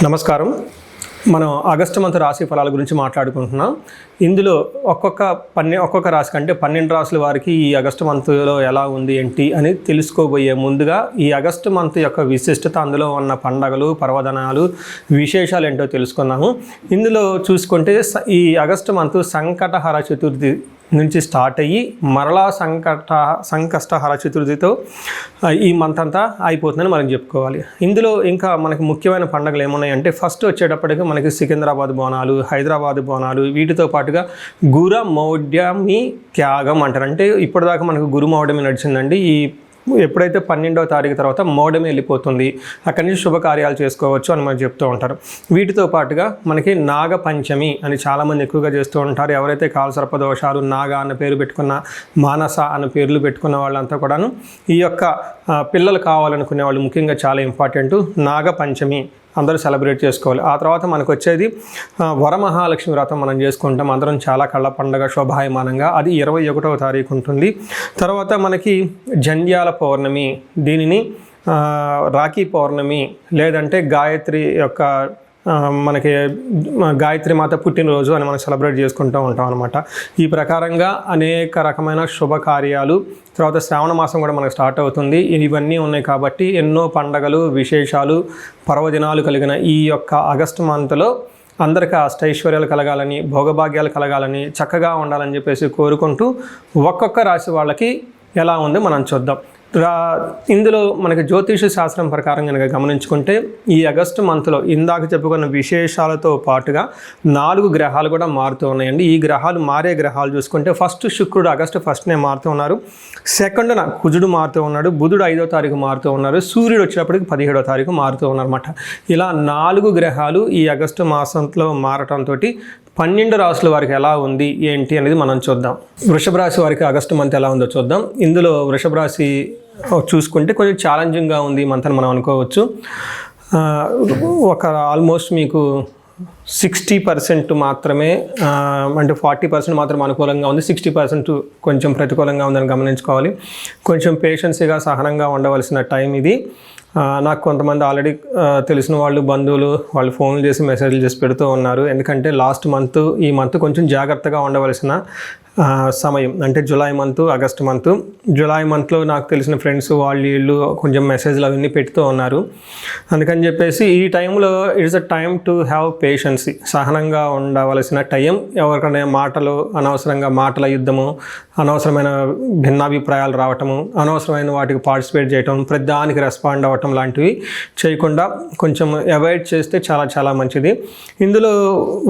నమస్కారం. మనం August month రాశి ఫలాల గురించి మాట్లాడుకుంటున్నాం. ఇందులో ఒక్కొక్క రాశి కంటే 12 రాశుల వారికి ఈ ఆగస్టు మంత్లో ఎలా ఉంది ఏంటి అని తెలుసుకోబోయే ముందుగా ఈ ఆగస్టు మంత్ యొక్క విశిష్టత, అందులో ఉన్న పండగలు, పర్వదినాలు, విశేషాలు ఏంటో తెలుసుకున్నాము. ఇందులో చూసుకుంటే ఈ ఆగస్టు మంత్ సంకటహర చతుర్థి నుంచి స్టార్ట్ అయ్యి మరలా సంకష్టహర చతుర్థితో ఈ మంత్ అంతా అయిపోతుందని మనం చెప్పుకోవాలి. ఇందులో ఇంకా మనకి ముఖ్యమైన పండుగలు ఏమున్నాయంటే, ఫస్ట్ వచ్చేటప్పటికి మనకి సికింద్రాబాద్ బోనాలు, హైదరాబాద్ బోనాలు, వీటితో పాటుగా గురు మౌఢ్యమి త్యాగం అంటారు. అంటే ఇప్పటిదాకా మనకు గురు మౌఢ్యమి నడిచిందండి. ఎప్పుడైతే 12వ తారీఖు తర్వాత మౌఢ్యమి వెళ్ళిపోతుంది, అక్కడి నుంచి శుభకార్యాలు చేసుకోవచ్చు అని మనం చెప్తూ ఉంటారు. వీటితో పాటుగా మనకి నాగపంచమి అని చాలామంది ఎక్కువగా చేస్తూ ఉంటారు. ఎవరైతే కాలసర్పదోషాలు, నాగ అన్న పేరు పెట్టుకున్న, మానస అన్న పేర్లు పెట్టుకున్న వాళ్ళంతా కూడాను ఈ యొక్క పిల్లలు కావాలనుకునే వాళ్ళు ముఖ్యంగా చాలా ఇంపార్టెంట్. నాగపంచమి అందరూ సెలబ్రేట్ చేసుకోవాలి. ఆ తర్వాత మనకు వచ్చేది వరమహాలక్ష్మి వ్రతం మనం చేసుకుంటాం అందరం, చాలా కళ్ళ పండుగ శోభాయమానంగా. అది 21వ తారీఖు ఉంటుంది. తర్వాత మనకి జంధ్యాల పౌర్ణమి, దీనిని రాఖీ పౌర్ణమి లేదంటే గాయత్రి యొక్క మనకి గాయత్రి మాత పుట్టినరోజు అని మనం సెలబ్రేట్ చేసుకుంటూ ఉంటాం అనమాట. ఈ ప్రకారంగా అనేక రకమైన శుభకార్యాలు, తర్వాత శ్రావణ మాసం కూడా మనకు స్టార్ట్ అవుతుంది. ఇవన్నీ ఉన్నాయి కాబట్టి ఎన్నో పండగలు, విశేషాలు, పర్వదినాలు కలిగిన ఈ యొక్క ఆగస్టు మంత్లో అందరికీ అష్టైశ్వర్యాలు కలగాలని, భోగభాగ్యాలు కలగాలని, చక్కగా ఉండాలని చెప్పేసి కోరుకుంటూ ఒక్కొక్క రాశి వాళ్ళకి ఎలా ఉందో మనం చూద్దాం. ఇందులో మనకి జ్యోతిష శాస్త్రం ప్రకారం కనుక గమనించుకుంటే ఈ ఆగస్టు మంత్లో ఇందాక చెప్పుకున్న విశేషాలతో పాటుగా 4 గ్రహాలు కూడా మారుతూ ఉన్నాయండి. ఈ గ్రహాలు మారే గ్రహాలు చూసుకుంటే ఫస్ట్ శుక్రుడు ఆగస్టు 1నే మారుతూ ఉన్నారు, సెకండ్న కుజుడు మారుతూ ఉన్నాడు, బుధుడు 5వ తారీఖు మారుతూ ఉన్నారు, సూర్యుడు వచ్చేటప్పటికి 17వ తారీఖు మారుతూ ఉన్నారన్నమాట. ఇలా 4 గ్రహాలు ఈ ఆగస్టు మాసంలో మారటంతో 12 రాశుల వారికి ఎలా ఉంది ఏంటి అనేది మనం చూద్దాం. వృషభ రాశి వారికి ఆగస్టు మంత్ ఎలా ఉందో చూద్దాం. ఇందులో వృషభ రాశి చూసుకుంటే కొంచెం ఛాలెంజింగ్గా ఉంది ఈ మంత్ అని మనం అనుకోవచ్చు. ఆల్మోస్ట్ మీకు 60% మాత్రమే, అంటే 40% మాత్రం అనుకూలంగా ఉంది, 60% కొంచెం ప్రతికూలంగా ఉందని గమనించుకోవాలి. కొంచెం పేషెన్సీగా, సహనంగా ఉండవలసిన టైం ఇది. నాకు కొంతమంది ఆల్రెడీ తెలిసిన వాళ్ళు, బంధువులు వాళ్ళు ఫోన్లు చేసి మెసేజ్లు చేసి పెడుతూ ఉన్నారు. ఎందుకంటే ఈ మంత్ కొంచెం జాగ్రత్తగా ఉండవలసిన సమయం. అంటే July month, August month. July మంత్లో నాకు తెలిసిన ఫ్రెండ్స్ వీళ్ళు కొంచెం మెసేజ్లు అవన్నీ పెడుతూ ఉన్నారు. అందుకని చెప్పేసి ఈ టైంలో it's a time to have patience, సహనంగా ఉండవలసిన టైం. ఎవరికైనా అనవసరంగా మాటల యుద్ధము, అనవసరమైన భిన్నాభిప్రాయాలు రావటము, అనవసరమైన వాటికి పార్టిసిపేట్ చేయటం, ప్రతిదానికి రెస్పాండ్ అవ్వటం లాంటివి చేయకుండా కొంచెం అవాయిడ్ చేస్తే చాలా చాలా మంచిది. ఇందులో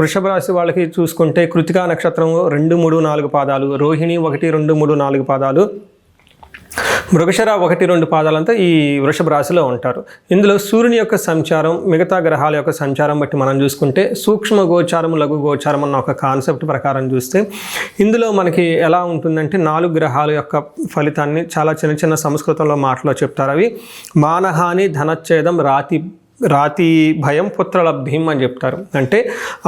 వృషభ రాశి వాళ్ళకి చూసుకుంటే కృతికా నక్షత్రం 2, 3, 4 పాదాలు, రోహిణి 1, 2, 3, 4 పాదాలు, మృగశిర 1, 2 పాదాలంతా ఈ వృషభ రాశిలో ఉంటారు. ఇందులో సూర్యుని యొక్క సంచారం, మిగతా గ్రహాల యొక్క సంచారం బట్టి మనం చూసుకుంటే సూక్ష్మ గోచారం, లఘు గోచారం అన్న ఒక కాన్సెప్ట్ ప్రకారం చూస్తే ఇందులో మనకి ఎలా ఉంటుందంటే 4 గ్రహాల యొక్క ఫలితాన్ని చాలా చిన్న చిన్న సంస్కృతంలో మాటలో చెప్తారు. అవి మానహాని, ధనచ్ఛేదం, రాతి భయం, పుత్రలబ్ధిం అని చెప్తారు. అంటే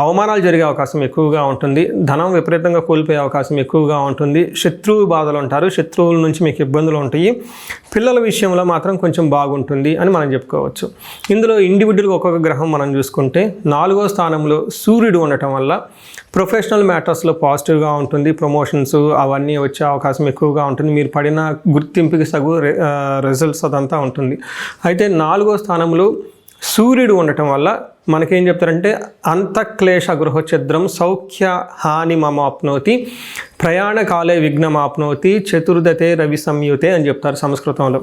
అవమానాలు జరిగే అవకాశం ఎక్కువగా ఉంటుంది, ధనం విపరీతంగా కోల్పోయే అవకాశం ఎక్కువగా ఉంటుంది, శత్రువు బాధలు ఉంటారు, శత్రువుల నుంచి మీకు ఇబ్బందులు ఉంటాయి, పిల్లల విషయంలో మాత్రం కొంచెం బాగుంటుంది అని మనం చెప్పుకోవచ్చు. ఇందులో ఇండివిజువల్గా ఒక్కొక్క గ్రహం మనం చూసుకుంటే 4వ స్థానంలో సూర్యుడు ఉండటం వల్ల ప్రొఫెషనల్ మ్యాటర్స్లో పాజిటివ్గా ఉంటుంది, ప్రమోషన్స్ అవన్నీ వచ్చే అవకాశం ఎక్కువగా ఉంటుంది, మీరు పడిన గుర్తింపుకి సగు రిజల్ట్స్ అదంతా ఉంటుంది. అయితే 4వ స్థానంలో సూర్యుడు ఉండటం వల్ల మనకేం చెప్తారంటే అంతఃక్లేశ గృహఛిద్రం సౌఖ్య హాని మమాప్నోతి ప్రయాణకాలే విఘ్నమాప్నోతి చతుర్దతే రవి సంయుతే అని చెప్తారు సంస్కృతంలో.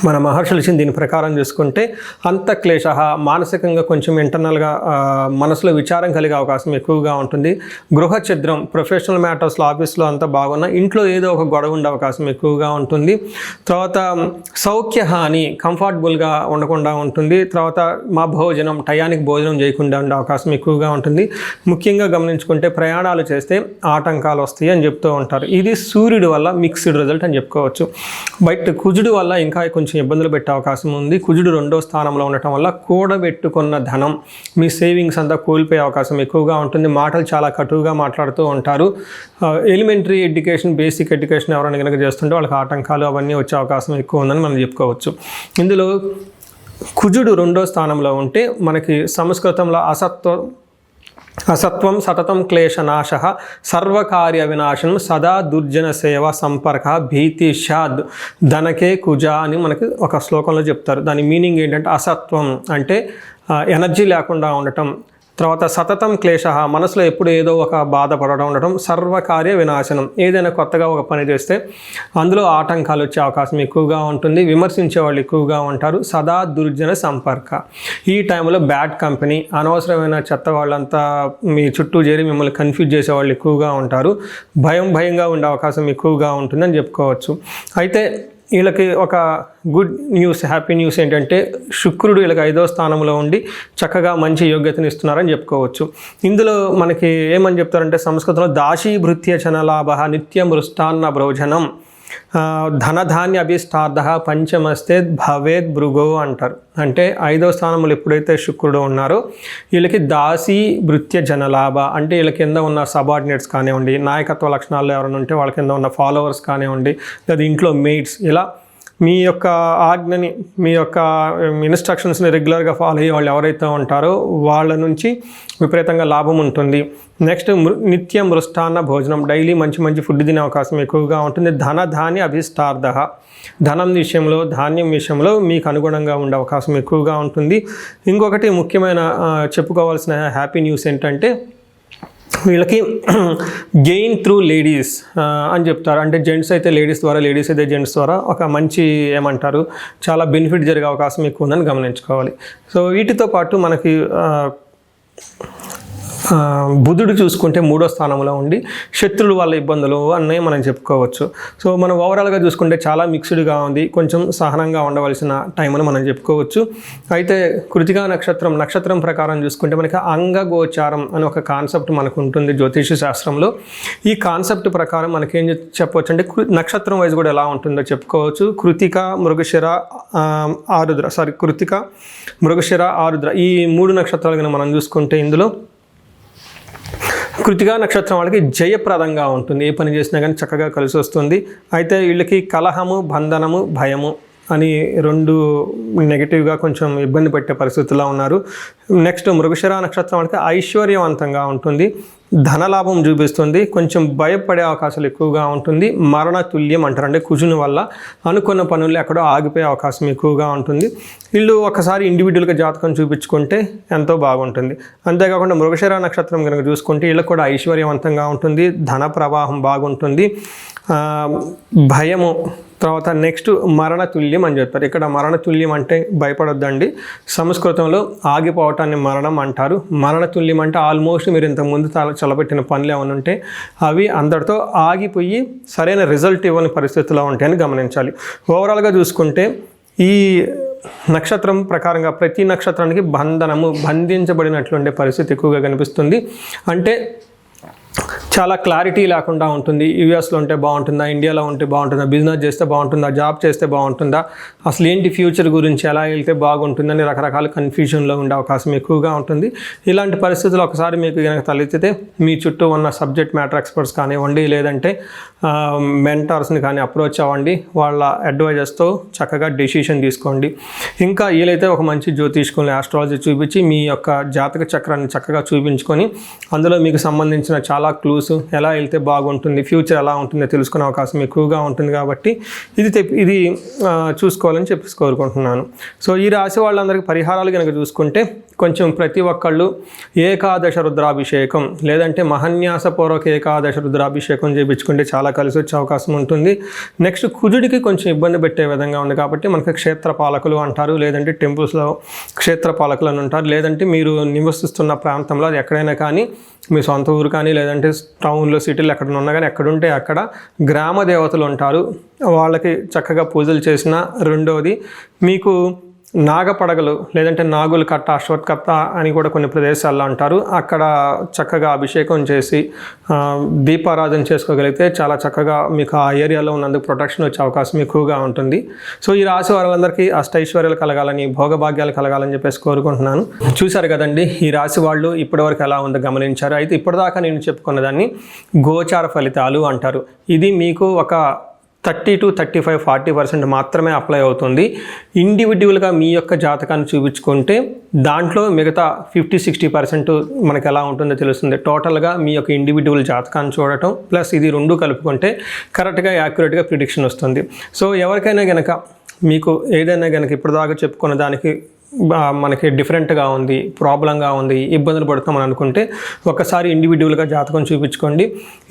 మన మహర్షులు ఇచ్చిన దీని ప్రకారం చూసుకుంటే అంతఃక్లేశ, మానసికంగా కొంచెం ఇంటర్నల్గా మనసులో విచారం కలిగే అవకాశం ఎక్కువగా ఉంటుంది. గృహఛిద్రం, ప్రొఫెషనల్ మ్యాటర్స్లో ఆఫీస్లో అంతా బాగున్నా ఇంట్లో ఏదో ఒక గొడవ ఉండే అవకాశం ఎక్కువగా ఉంటుంది. తర్వాత సౌఖ్యహాని, కంఫర్టబుల్గా ఉండకుండా ఉంటుంది. తర్వాత టయానికి భోజనం చేయకుండా ఉండే అవకాశం ఎక్కువగా ఉంటుంది. ముఖ్యంగా గమనించుకుంటే ప్రయాణాలు చేస్తే ఆటంకాలు వస్తాయి అని చెప్తూ ఉంటారు. ఇది సూర్యుడి వల్ల మిక్స్డ్ రిజల్ట్ అని చెప్పుకోవచ్చు. బట్ కుజుడు వల్ల ఇంకా కొంచెం ఇబ్బందులు పెట్టే అవకాశం ఉంది. కుజుడు 2వ స్థానంలో ఉండటం వల్ల కూడబెట్టుకున్న ధనం, మీ సేవింగ్స్ అంతా కోల్పోయే అవకాశం ఎక్కువగా ఉంటుంది. మాటలు చాలా కటువుగా మాట్లాడుతూ ఉంటారు. ఎలిమెంటరీ ఎడ్యుకేషన్, బేసిక్ ఎడ్యుకేషన్ ఎవరైనా కనుక చేస్తుంటే వాళ్ళకి ఆటంకాలు అవన్నీ వచ్చే అవకాశం ఎక్కువ ఉందని మనం చెప్పుకోవచ్చు. ఇందులో కుజుడు 2వ స్థానంలో ఉంటే మనకి సంస్కృతంలో అసత్వం సతతం క్లేశనాశ సర్వకార్య వినాశనం సదా దుర్జన సేవ సంపర్క భీతిషాద్ ధనకే కుజ అని మనకి ఒక శ్లోకంలో చెప్తారు. దాని మీనింగ్ ఏంటంటే అసత్వం అంటే ఎనర్జీ లేకుండా ఉండటం, తర్వాత సతతం క్లేశ మనసులో ఎప్పుడు ఏదో ఒక బాధపడడం ఉండటం, సర్వకార్య వినాశనం ఏదైనా కొత్తగా ఒక పని చేస్తే అందులో ఆటంకాలు వచ్చే అవకాశం ఎక్కువగా ఉంటుంది, విమర్శించే వాళ్ళు ఎక్కువగా ఉంటారు, సదా దుర్జన సంపర్క ఈ టైంలో బ్యాడ్ కంపెనీ అనవసరమైన చెత్త వాళ్ళంతా మీ చుట్టూ చేరి మిమ్మల్ని కన్ఫ్యూజ్ చేసే వాళ్ళు ఎక్కువగా ఉంటారు, భయంగా ఉండే అవకాశం ఎక్కువగా ఉంటుందని చెప్పుకోవచ్చు. అయితే వీళ్ళకి ఒక గుడ్ న్యూస్, హ్యాపీ న్యూస్ ఏంటంటే శుక్రుడు వీళ్ళకి 5వ స్థానంలో ఉండి చక్కగా మంచి యోగ్యతను ఇస్తున్నారని చెప్పుకోవచ్చు. ఇందులో మనకి ఏమని చెప్తారంటే సంస్కృతంలో దాశీభృత్య చనలాభ నిత్య మృష్టాన్న భోజనం ధనధాన్య అభిష్టార్థ పంచమస్తే భవేద్ భృగో అంటారు. అంటే 5వ స్థానంలో ఎప్పుడైతే శుక్రుడు ఉన్నారో వీళ్ళకి దాసీ భృత్య జనలాభ అంటే వీళ్ళ కింద ఉన్న సబార్డినేట్స్ కానివ్వండి, నాయకత్వ లక్షణాలు ఎవరైనా ఉంటే వాళ్ళ కింద ఉన్న ఫాలోవర్స్ కానివ్వండి, లేదా ఇంట్లో మెయిట్స్, ఇలా మీ యొక్క ఆజ్ఞని, మీ యొక్క ఇన్స్ట్రక్షన్స్ని రెగ్యులర్గా ఫాలో అయ్యే వాళ్ళు ఎవరైతే ఉంటారో వాళ్ళ నుంచి విపరీతంగా లాభం ఉంటుంది. నెక్స్ట్ నిత్యం మృష్టాన్న భోజనం, డైలీ మంచి ఫుడ్ తినే అవకాశం ఎక్కువగా ఉంటుంది. ధనధాన్య అభిష్టార్థ ధనం విషయంలో, ధాన్యం విషయంలో మీకు అనుగుణంగా ఉండే అవకాశం ఎక్కువగా ఉంటుంది. ఇంకొకటి ముఖ్యమైన చెప్పుకోవాల్సిన హ్యాపీ న్యూస్ ఏంటంటే వీళ్ళకి గెయిన్ త్రూ లేడీస్ అని చెప్తారు. అంటే జెంట్స్ అయితే లేడీస్ ద్వారా, లేడీస్ అయితే జెంట్స్ ద్వారా ఒక మంచి ఏమంటారు చాలా బెనిఫిట్ జరిగే అవకాశం ఎక్కువ ఉందని గమనించుకోవాలి. సో వీటితో పాటు మనకి బుధుడు చూసుకుంటే 3వ స్థానంలో ఉండి శత్రువుల వల్ల ఇబ్బందులు అన్నవి మనం చెప్పుకోవచ్చు. సో మనం ఓవరాల్గా చూసుకుంటే చాలా మిక్స్డ్గా ఉంది, కొంచెం సహనంగా ఉండవలసిన టైం అని మనం చెప్పుకోవచ్చు. అయితే కృతికా నక్షత్రం ప్రకారం చూసుకుంటే మనకి అంగగోచారం అని ఒక కాన్సెప్ట్ మనకు ఉంటుంది జ్యోతిష శాస్త్రంలో. ఈ కాన్సెప్ట్ ప్రకారం మనకేం చెప్పవచ్చు అంటే నక్షత్రం వైజ్ కూడా ఎలా ఉంటుందో చెప్పుకోవచ్చు. కృతిక మృగశిర ఆరుద్ర ఈ 3 నక్షత్రాలు కనుక మనం చూసుకుంటే ఇందులో కృతికా నక్షత్రం వాళ్ళకి జయప్రదంగా ఉంటుంది, ఏ పని చేసినా కానీ చక్కగా కలిసి వస్తుంది. అయితే వీళ్ళకి కలహము, బంధనము, భయము అని 2 నెగిటివ్గా కొంచెం ఇబ్బంది పెట్టే పరిస్థితుల్లో ఉన్నారు. నెక్స్ట్ మృగశిర నక్షత్రం వాళ్ళకి ఐశ్వర్యవంతంగా ఉంటుంది, ధనలాభం చూపిస్తుంది, కొంచెం భయపడే అవకాశాలు ఎక్కువగా ఉంటుంది. మరణ తుల్యం అంటారు, అంటే కుజుని వల్ల అనుకున్న పనులు ఎక్కడో ఆగిపోయే అవకాశం ఎక్కువగా ఉంటుంది. వీళ్ళు ఒకసారి ఇండివిజువల్గా జాతకం చూపించుకుంటే ఎంతో బాగుంటుంది. అంతేకాకుండా మృగశిర నక్షత్రం కనుక చూసుకుంటే వీళ్ళకి కూడా ఐశ్వర్యవంతంగా ఉంటుంది, ధన ప్రవాహం బాగుంటుంది, భయము, తర్వాత నెక్స్ట్ మరణతుల్యం అని చెప్తారు. ఇక్కడ మరణతుల్యం అంటే భయపడొద్దండి, సంస్కృతంలో ఆగిపోవటాన్ని మరణం అంటారు. మరణతుల్యం అంటే ఆల్మోస్ట్ మీరు ఇంతకుముందు చలపెట్టిన పనులు ఏమైనా ఉంటే అవి అందరితో ఆగిపోయి సరైన రిజల్ట్ ఇవ్వని పరిస్థితుల్లో ఉంటాయని గమనించాలి. ఓవరాల్గా చూసుకుంటే ఈ నక్షత్రం ప్రకారంగా ప్రతి నక్షత్రానికి బంధించబడినట్లుండే పరిస్థితి ఎక్కువగా కనిపిస్తుంది. అంటే చాలా క్లారిటీ లేకుండా ఉంటుంది. యూఎస్లో ఉంటే బాగుంటుందా, ఇండియాలో ఉంటే బాగుంటుందా, బిజినెస్ చేస్తే బాగుంటుందా, జాబ్ చేస్తే బాగుంటుందా, అసలు ఏంటి ఫ్యూచర్ గురించి ఎలా వెళ్తే బాగుంటుందని రకరకాల కన్ఫ్యూజన్లో ఉండే అవకాశం ఎక్కువగా ఉంటుంది. ఇలాంటి పరిస్థితులు ఒకసారి మీకు కనుక తలెత్తితే మీ చుట్టూ ఉన్న సబ్జెక్ట్ మ్యాటర్ ఎక్స్పర్ట్స్ కానివ్వండి, లేదంటే మెంటార్స్ని కానీ అప్రోచ్ అవ్వండి, వాళ్ళ అడ్వైజర్స్తో చక్కగా డెసిషన్ తీసుకోండి. ఇంకా వీలైతే ఒక మంచి జ్యోతిష్కుల్ని, ఆస్ట్రాలజీ చూపించి మీ యొక్క జాతక చక్రాన్ని చక్కగా చూపించుకొని అందులో మీకు సంబంధించిన చాలా క్లూస్ ఎలా వెళ్తే బాగుంటుంది, ఫ్యూచర్ ఎలా ఉంటుందో తెలుసుకునే అవకాశం ఎక్కువగా ఉంటుంది. కాబట్టి ఇది చూసుకోవాలని చెప్పేసి కోరుకుంటున్నాను. సో ఈ రాశి వాళ్ళందరికీ పరిహారాలు కనుక చూసుకుంటే కొంచెం ప్రతి ఒక్కళ్ళు ఏకాదశ రుద్రాభిషేకం లేదంటే మహన్యాసపూర్వక ఏకాదశ రుద్రాభిషేకం చేయించుకుంటే చాలా కలిసి వచ్చే అవకాశం ఉంటుంది. నెక్స్ట్ కుజుడికి కొంచెం ఇబ్బంది పెట్టే విధంగా ఉంది కాబట్టి మనకి క్షేత్రపాలకులు అంటారు, లేదంటే టెంపుల్స్లో క్షేత్రపాలకులు అని ఉంటారు, లేదంటే మీరు నివసిస్తున్న ప్రాంతంలో అది ఎక్కడైనా కానీ మీ సొంత ఊరు కానీ లేదంటే టౌన్లో సిటీలో ఎక్కడ ఉన్నా కానీ ఎక్కడుంటే అక్కడ గ్రామ దేవతలు ఉంటారు, వాళ్ళకి చక్కగా పూజలు చేసిన. రెండవది మీకు నాగపడగలు లేదంటే నాగుల కట్ట, అశ్వత్కట్ట అని కూడా కొన్ని ప్రదేశాల్లో అంటారు, అక్కడ చక్కగా అభిషేకం చేసి దీపారాధన చేసుకోగలిగితే చాలా చక్కగా మీకు ఆ ఏరియాలో ఉన్నందుకు ప్రొటెక్షన్ వచ్చే అవకాశం ఎక్కువగా ఉంటుంది. సో ఈ రాశి వారందరికీ అష్టైశ్వర్యాలు కలగాలని, భోగభాగ్యాలు కలగాలని చెప్పేసి కోరుకుంటున్నాను. చూశారు కదండి ఈ రాశి వాళ్ళు ఇప్పటివరకు ఎలా ఉందో గమనించారు. అయితే ఇప్పటిదాకా నేను చెప్పుకున్న దాన్ని గోచార ఫలితాలు అంటారు. ఇది మీకు ఒక 30 to 35, 40% మాత్రమే అప్లై అవుతుంది. ఇండివిజువల్గా మీ యొక్క జాతకాన్ని చూపించుకుంటే దాంట్లో మిగతా 50-60% మనకి ఎలా ఉంటుందో తెలుస్తుంది. టోటల్గా మీ యొక్క ఇండివిజువల్ జాతకాన్ని చూడటం ప్లస్ ఇది రెండు కలుపుకుంటే కరెక్ట్గా యాక్యురేట్గా ప్రిడిక్షన్ వస్తుంది. సో ఎవరికైనా కనుక మీకు ఏదైనా కనుక ఇప్పుడు దాకా చెప్పుకున్న దానికి మనకి డిఫరెంట్గా ఉంది, ప్రాబ్లంగా ఉంది, ఇబ్బందులు పడుతామని అనుకుంటే ఒకసారి ఇండివిజువల్గా జాతకం చూపించుకోండి.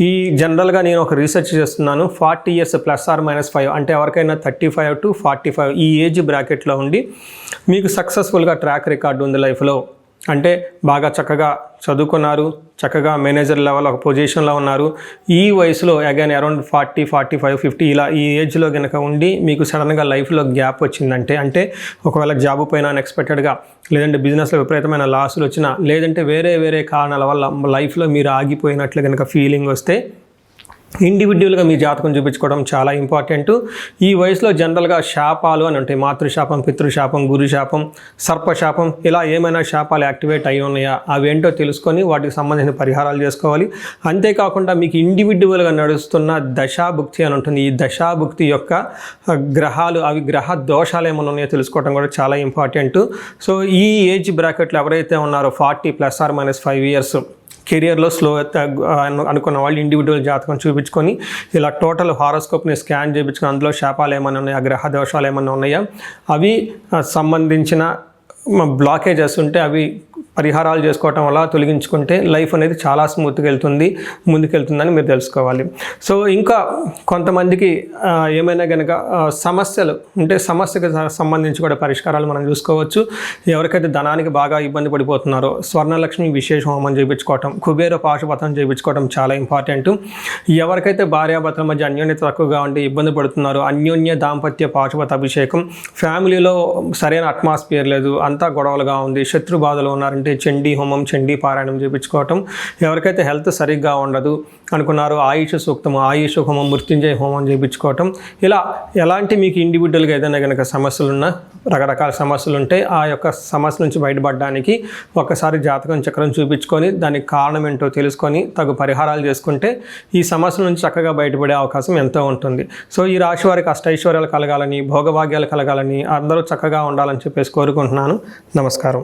ఈ జనరల్గా నేను ఒక రీసెర్చ్ చేస్తున్నాను, 40 years +or-5 అంటే ఎవరికైనా 35 to 45 ఈ ఏజ్ బ్రాకెట్లో ఉండి మీకు సక్సెస్ఫుల్గా ట్రాక్ రికార్డు ఉంది లైఫ్లో, అంటే బాగా చక్కగా చదువుకున్నారు, చక్కగా మేనేజర్ లెవెల్ ఒక పొజిషన్లో ఉన్నారు, ఈ వయసులో అగైన్ అరౌండ్ 40, 45, 50 ఇలా ఈ ఏజ్లో కనుక ఉండి మీకు సడన్గా లైఫ్లో గ్యాప్ వచ్చిందంటే, అంటే ఒకవేళ జాబ్ పైన అన్ఎక్స్పెక్టెడ్గా, లేదంటే బిజినెస్లో విపరీతమైన లాసులు వచ్చినా, లేదంటే వేరే కారణాల వల్ల లైఫ్లో మీరు ఆగిపోయినట్లు కనుక ఫీలింగ్ వస్తే ఇండివిజువల్గా మీ జాతకం చూపించుకోవడం చాలా ఇంపార్టెంట్. ఈ వయసులో జనరల్గా శాపాలు అని ఉంటాయి, మాతృశాపం, పితృశాపం, గురుశాపం, సర్పశాపం, ఇలా ఏమైనా శాపాలు యాక్టివేట్ అయి ఉన్నాయా అవేంటో తెలుసుకొని వాటికి సంబంధించిన పరిహారాలు చేసుకోవాలి. అంతేకాకుండా మీకు ఇండివిజువల్గా నడుస్తున్న దశాభుక్తి అని ఉంటుంది, ఈ దశాభుక్తి యొక్క గ్రహాలు అవి గ్రహ దోషాలు ఏమైనా ఉన్నాయో తెలుసుకోవడం కూడా చాలా ఇంపార్టెంట్. సో ఈ ఏజ్ బ్రాకెట్లో ఎవరైతే ఉన్నారో 40 +or-5 years కెరియర్లో స్లో అనుకున్న వాళ్ళు ఇండివిజువల్ జాతకం చూపించుకొని ఇలా టోటల్ హారోస్కోప్ని స్కాన్ చేయించుకొని అందులో శాపాలు ఏమైనా ఉన్నాయా, గ్రహ దోషాలు ఏమైనా ఉన్నాయా, అవి సంబంధించిన బ్లాకేజెస్ ఉంటే అవి పరిహారాలు చేసుకోవటం వల్ల తొలగించుకుంటే లైఫ్ అనేది చాలా స్మూత్గా ముందుకెళ్తుందని మీరు తెలుసుకోవాలి. సో ఇంకా కొంతమందికి ఏమైనా కనుక సమస్యలు ఉంటే సమస్యకు సంబంధించి కూడా పరిష్కారాలు మనం చూసుకోవచ్చు. ఎవరికైతే ధనానికి బాగా ఇబ్బంది పడిపోతున్నారో స్వర్ణలక్ష్మి విశేష హోమం చేయించుకోవటం, కుబేర పాశుపతం చేయించుకోవటం చాలా ఇంపార్టెంట్. ఎవరికైతే భార్యాభర్తల మధ్య అన్యోన్యత తక్కువగా ఉండి ఇబ్బంది పడుతున్నారో అన్యోన్య దాంపత్య పాశుపత అభిషేకం, ఫ్యామిలీలో సరైన అట్మాస్ఫియర్ లేదు, అంతా గొడవలుగా ఉంది, శత్రు బాధలు ఉన్నారంటే చండీ హోమం, చండీ పారాయణం చేయించుకోవటం, ఎవరికైతే హెల్త్ సరిగ్గా ఉండదు అనుకున్నారో ఆయుష్ సూక్తం, ఆయుష్ హోమం, మృత్యుంజయ హోమం చేయించుకోవటం, ఇలా ఎలాంటి మీకు ఇండివిజువల్గా ఏదైనా కనుక సమస్యలున్నా, రకరకాల సమస్యలు ఉంటే ఆ యొక్క సమస్య నుంచి బయటపడడానికి ఒకసారి జాతకం చక్రం చూపించుకొని దానికి కారణం ఏంటో తెలుసుకొని తగు పరిహారాలు చేసుకుంటే ఈ సమస్యల నుంచి చక్కగా బయటపడే అవకాశం ఎంతో ఉంటుంది. సో ఈ రాశి వారికి అష్టైశ్వర్యాలు కలగాలని, భోగభాగ్యాలు కలగాలని, అందరూ చక్కగా ఉండాలని చెప్పేసి కోరుకుంటున్నాను. నమస్కారం.